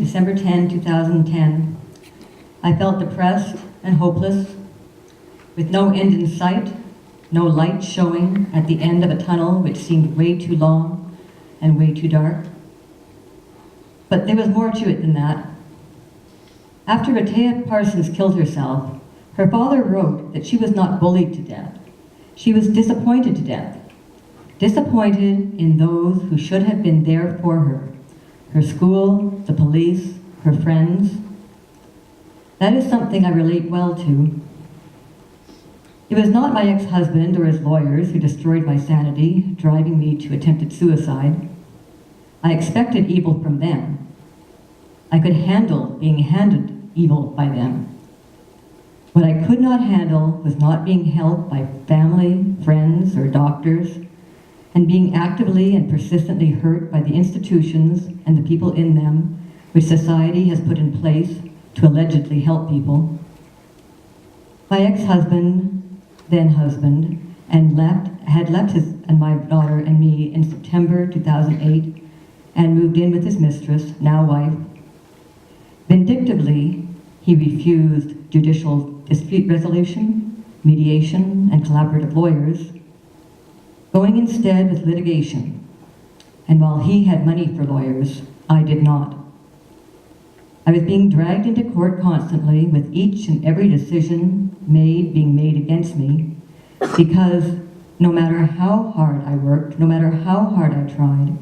December 10, 2010, I felt depressed and hopeless, with no end in sight, no light showing at the end of a tunnel which seemed way too long and way too dark. But there was more to it than that. After Rhea Parsons killed herself, her father wrote that she was not bullied to death. She was disappointed to death. Disappointed in those who should have been there for her. Her school, the police, her friends. That is something I relate well to. It was not my ex-husband or his lawyers who destroyed my sanity, driving me to attempted suicide. I expected evil from them. I could handle being handed evil by them. What I could not handle was not being helped by family, friends, or doctors, and being actively and persistently hurt by the institutions and the people in them which society has put in place to allegedly help people. My ex-husband, then husband, had left my daughter and me in September 2008 and moved in with his mistress, now wife. Vindictively, he refused judicial dispute resolution, mediation, and collaborative lawyers, going instead with litigation. And while he had money for lawyers, I did not. I was being dragged into court constantly, with each and every decision being made against me, because no matter how hard I worked, no matter how hard I tried,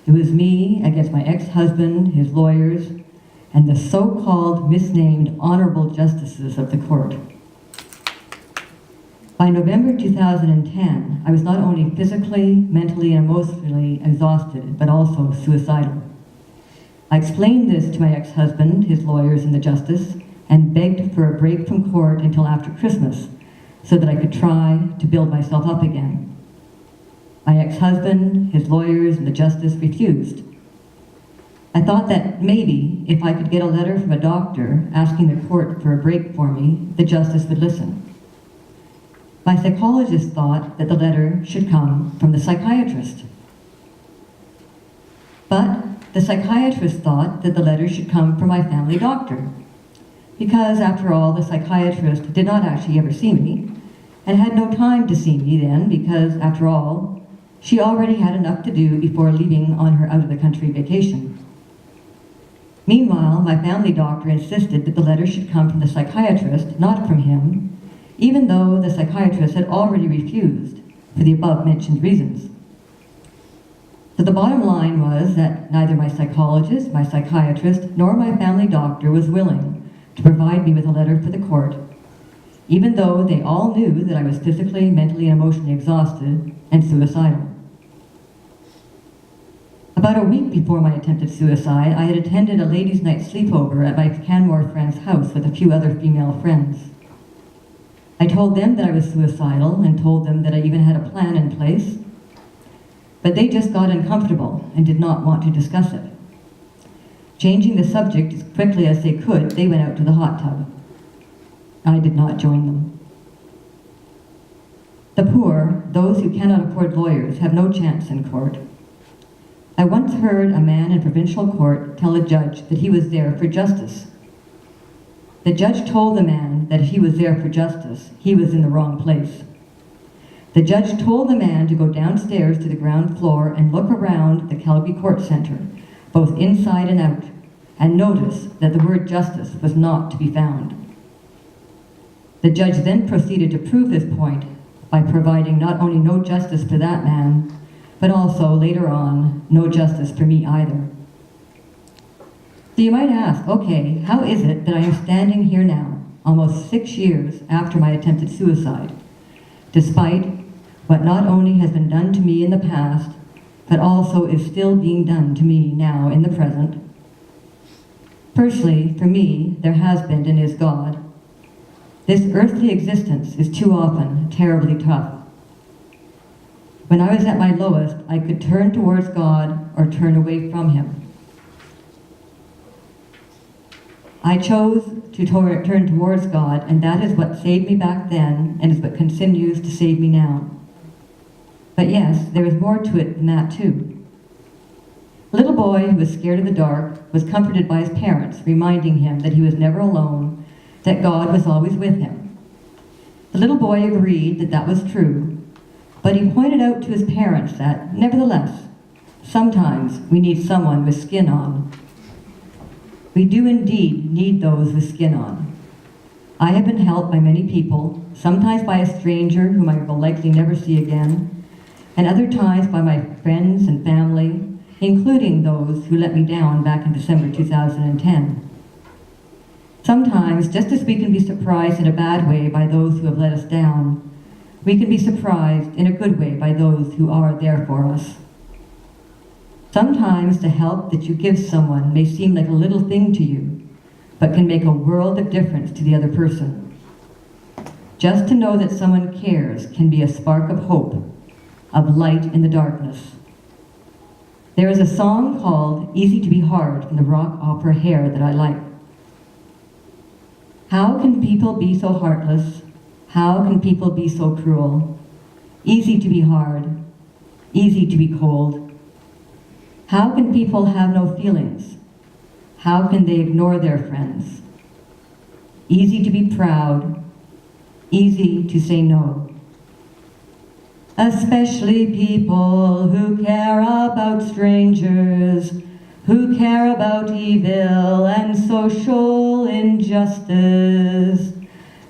it was me against my ex-husband, his lawyers, and the so-called misnamed honorable justices of the court. By November 2010, I was not only physically, mentally, and emotionally exhausted, but also suicidal. I explained this to my ex-husband, his lawyers, and the justice, and begged for a break from court until after Christmas, so that I could try to build myself up again. My ex-husband, his lawyers, and the justice refused. I thought that maybe if I could get a letter from a doctor asking the court for a break for me, the justice would listen. My psychologist thought that the letter should come from the psychiatrist. But the psychiatrist thought that the letter should come from my family doctor, because after all, the psychiatrist did not actually ever see me, and had no time to see me then, because after all, she already had enough to do before leaving on her out-of-the-country vacation. Meanwhile, my family doctor insisted that the letter should come from the psychiatrist, not from him, even though the psychiatrist had already refused for the above-mentioned reasons. So the bottom line was that neither my psychologist, my psychiatrist, nor my family doctor was willing to provide me with a letter for the court, even though they all knew that I was physically, mentally, and emotionally exhausted and suicidal. About a week before my attempted suicide, I had attended a ladies' night sleepover at my Canmore friend's house with a few other female friends. I told them that I was suicidal and told them that I even had a plan in place, but they just got uncomfortable and did not want to discuss it. Changing the subject as quickly as they could, they went out to the hot tub. I did not join them. The poor, those who cannot afford lawyers, have no chance in court. I once heard a man in provincial court tell a judge that he was there for justice. The judge told the man that if he was there for justice, he was in the wrong place. The judge told the man to go downstairs to the ground floor and look around the Calgary Court Centre, both inside and out, and notice that the word justice was not to be found. The judge then proceeded to prove this point by providing not only no justice for that man, but also, later on, no justice for me either. So you might ask, okay, how is it that I am standing here now, almost 6 years after my attempted suicide, despite what not only has been done to me in the past, but also is still being done to me now in the present? Firstly, for me, there has been and is God. This earthly existence is too often terribly tough. When I was at my lowest, I could turn towards God or turn away from Him. I chose to turn towards God, and that is what saved me back then, and is what continues to save me now. But yes, there is more to it than that too. A little boy who was scared of the dark was comforted by his parents, reminding him that he was never alone, that God was always with him. The little boy agreed that that was true, but he pointed out to his parents that, nevertheless, sometimes we need someone with skin on. We do indeed need those with skin on. I have been helped by many people, sometimes by a stranger whom I will likely never see again, and other times by my friends and family, including those who let me down back in December 2010. Sometimes, just as we can be surprised in a bad way by those who have let us down, we can be surprised in a good way by those who are there for us. Sometimes the help that you give someone may seem like a little thing to you, but can make a world of difference to the other person. Just to know that someone cares can be a spark of hope, of light in the darkness. There is a song called Easy to Be Hard from the rock opera Hair that I like. How can people be so heartless? How can people be so cruel? Easy to be hard, easy to be cold. How can people have no feelings? How can they ignore their friends? Easy to be proud, easy to say no. Especially people who care about strangers, who care about evil and social injustice.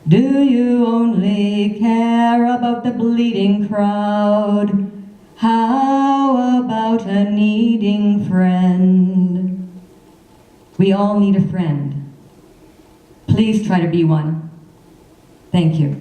Do you only care about the bleeding crowd? How about a needing friend? We all need a friend. Please try to be one. Thank you.